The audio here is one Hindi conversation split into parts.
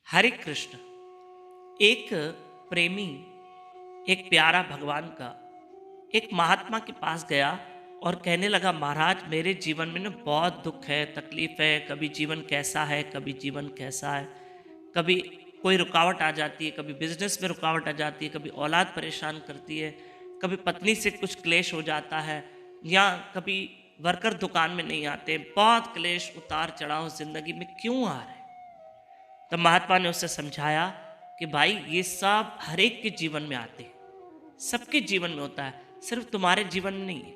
हरे कृष्ण। एक प्रेमी, एक प्यारा भगवान का एक महात्मा के पास गया और कहने लगा, महाराज मेरे जीवन में ना बहुत दुख है, तकलीफ है, कभी जीवन कैसा है, कभी जीवन कैसा है, कभी कोई रुकावट आ जाती है, कभी बिजनेस में रुकावट आ जाती है, कभी औलाद परेशान करती है, कभी पत्नी से कुछ क्लेश हो जाता है, या कभी वर्कर दुकान में नहीं आते, बहुत क्लेश उतार चढ़ाव जिंदगी में क्यों आ रहे हैं। तब महात्मा ने उसे समझाया कि भाई ये सब हर एक के जीवन में आते हैं, सबके जीवन में होता है, सिर्फ तुम्हारे जीवन में नहीं है।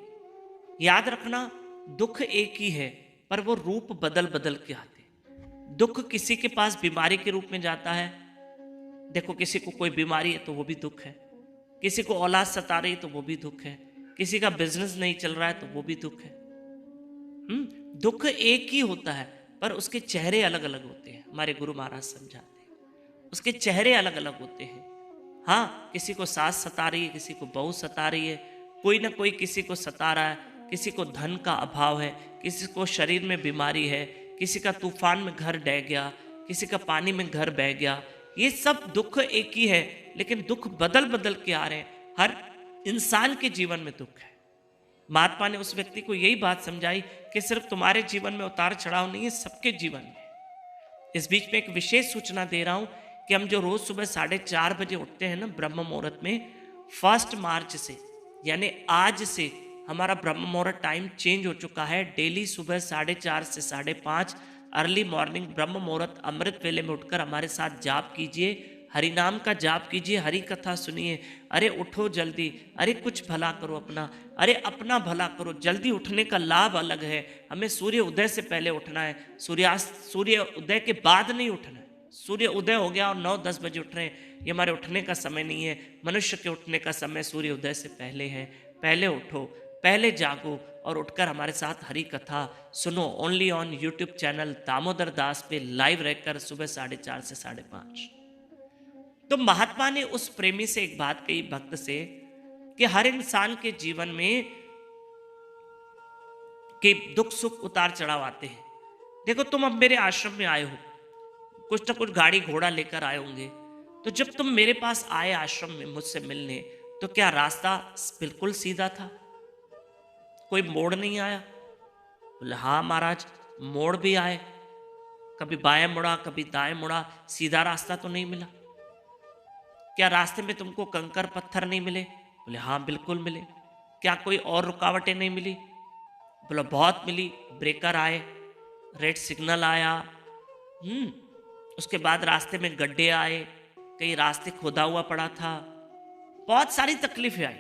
याद रखना, दुख एक ही है पर वो रूप बदल बदल के आते हैं। दुख किसी के पास बीमारी के रूप में जाता है, देखो किसी को कोई बीमारी है तो वो भी दुख है, किसी को औलाद सता रही तो वो भी दुख है, किसी का बिजनेस नहीं चल रहा है तो वो भी दुख है। दुख एक ही होता है पर उसके चेहरे अलग अलग होते हैं। हमारे गुरु महाराज समझाते हैं उसके चेहरे अलग अलग होते हैं। हाँ, किसी को सास सता रही है, किसी को बहू सता रही है, कोई ना कोई किसी को सता रहा है, किसी को धन का अभाव है, किसी को शरीर में बीमारी है, किसी का तूफान में घर ढह गया, किसी का पानी में घर बह गया। ये सब दुख एक ही है, लेकिन दुख बदल बदल के आ रहे हैं। हर इंसान के जीवन में दुख है। महात्मा ने उस व्यक्ति को यही बात समझाई कि सिर्फ तुम्हारे जीवन में उतार चढ़ाव नहीं है, सबके जीवन में। इस बीच में एक विशेष सूचना दे रहा हूं कि हम जो रोज सुबह 4:30 उठते हैं ना ब्रह्म मुहूर्त में, 1 मार्च से यानी आज से हमारा ब्रह्म मुहूर्त टाइम चेंज हो चुका है। डेली सुबह 4:30 से 5:30 अर्ली मॉर्निंग ब्रह्म मुहूर्त अमृत वेले में उठकर हमारे साथ जाप कीजिए, हरि नाम का जाप कीजिए, हरि कथा सुनिए। अरे उठो जल्दी, अरे कुछ भला करो अपना, अरे अपना भला करो। जल्दी उठने का लाभ अलग है। हमें सूर्य उदय से पहले उठना है, सूर्य उदय के बाद नहीं उठना है। सूर्य उदय हो गया और 9-10 बजे उठ रहे हैं, ये हमारे उठने का समय नहीं है। मनुष्य के उठने का समय सूर्य उदय से पहले है। पहले उठो, पहले जागो और उठकर हमारे साथ हरि कथा सुनो। Only on YouTube channel Damodar Das पे लाइव रहकर सुबह 4:30 से 5:30। तो महात्मा ने उस प्रेमी से एक बात कही, भक्त से, कि हर इंसान के जीवन में कि दुख सुख उतार चढ़ाव आते हैं। देखो तुम अब मेरे आश्रम में आए हो, कुछ ना कुछ गाड़ी घोड़ा लेकर आए होंगे। तो जब तुम मेरे पास आए आश्रम में मुझसे मिलने, तो क्या रास्ता बिल्कुल सीधा था? कोई मोड़ नहीं आया? बोले हाँ महाराज, मोड़ भी आए, कभी बाएं मुड़ा, कभी दाएं मुड़ा, सीधा रास्ता तो नहीं मिला। क्या रास्ते में तुमको कंकर पत्थर नहीं मिले? बोले हाँ बिल्कुल मिले। क्या कोई और रुकावटें नहीं मिली? बोला बहुत मिली। ब्रेकर आए, रेड सिग्नल आया, उसके बाद रास्ते में गड्ढे आए, कई रास्ते खोदा हुआ पड़ा था, बहुत सारी तकलीफें आई।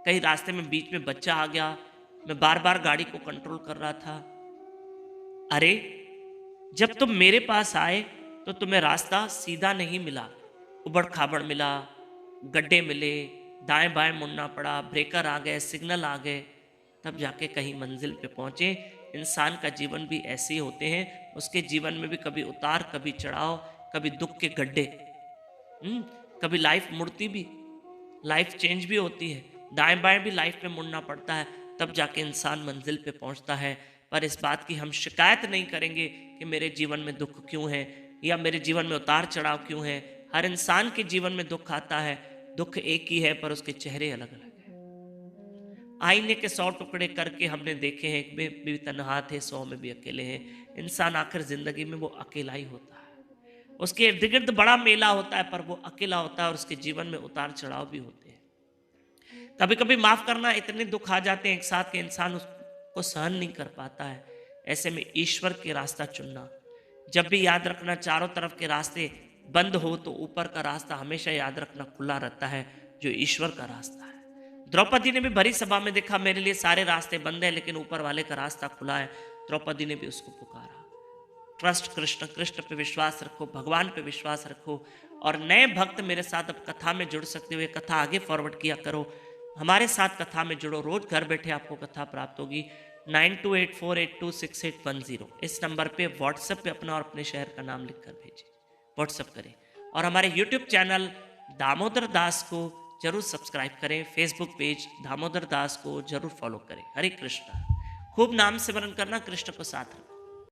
कई रास्ते में बीच में बच्चा आ गया, मैं बार बार गाड़ी को कंट्रोल कर रहा था। अरे जब तुम मेरे पास आए तो तुम्हें रास्ता सीधा नहीं मिला, उबड़ खाबड़ मिला, गड्ढे मिले, दाएं बाएं मुड़ना पड़ा, ब्रेकर आ गए, सिग्नल आ गए, तब जाके कहीं मंजिल पे पहुंचे। इंसान का जीवन भी ऐसे ही होते हैं, उसके जीवन में भी कभी उतार, कभी चढ़ाव, कभी दुख के गड्ढे, कभी लाइफ मुड़ती भी, लाइफ चेंज भी होती है, दाएं बाएं भी लाइफ में मुड़ना पड़ता है, तब जाके इंसान मंजिल पे पहुंचता है। पर इस बात की हम शिकायत नहीं करेंगे कि मेरे जीवन में दुख क्यों है या मेरे जीवन में उतार चढ़ाव क्यों है। हर इंसान के जीवन में दुख आता है, दुख एक ही है पर उसके चेहरे अलग अलग हैं। आईने के 100 टुकड़े करके हमने देखे हैं, एक में भी तन्हा थे, 100 में भी अकेले हैं। इंसान आखिर जिंदगी में वो अकेला ही होता है, उसके इर्द गिर्द बड़ा मेला होता है पर वो अकेला होता है और उसके जीवन में उतार चढ़ाव भी होते हैं। कभी कभी माफ करना, इतने दुख आ जाते हैं एक साथ के इंसान उसको सहन नहीं कर पाता है। ऐसे में ईश्वर के रास्ता चुनना। जब भी याद रखना, चारों तरफ के रास्ते बंद हो तो ऊपर का रास्ता हमेशा याद रखना खुला रहता है, जो ईश्वर का रास्ता है। द्रौपदी ने भी भरी सभा में देखा मेरे लिए सारे रास्ते बंद हैं लेकिन ऊपर वाले का रास्ता खुला है। द्रौपदी ने भी उसको पुकारा। ट्रस्ट कृष्ण, कृष्ण पे विश्वास रखो, भगवान पे विश्वास रखो। और नए भक्त मेरे साथ अब कथा में जुड़ सकते हुए कथा आगे फॉरवर्ड किया करो, हमारे साथ कथा में जुड़ो। रोज घर बैठे आपको कथा प्राप्त होगी। 9284826810 इस नंबर पे व्हाट्सएप पे अपना और अपने शहर का नाम लिखकर भेजिए, व्हाट्सएप करें। और हमारे यूट्यूब चैनल दामोदर दास को जरूर सब्सक्राइब करें, फेसबुक पेज दामोदर दास को जरूर फॉलो करें। हरे कृष्णा। खूब नाम सिमरन करना, कृष्ण को साथ रखो।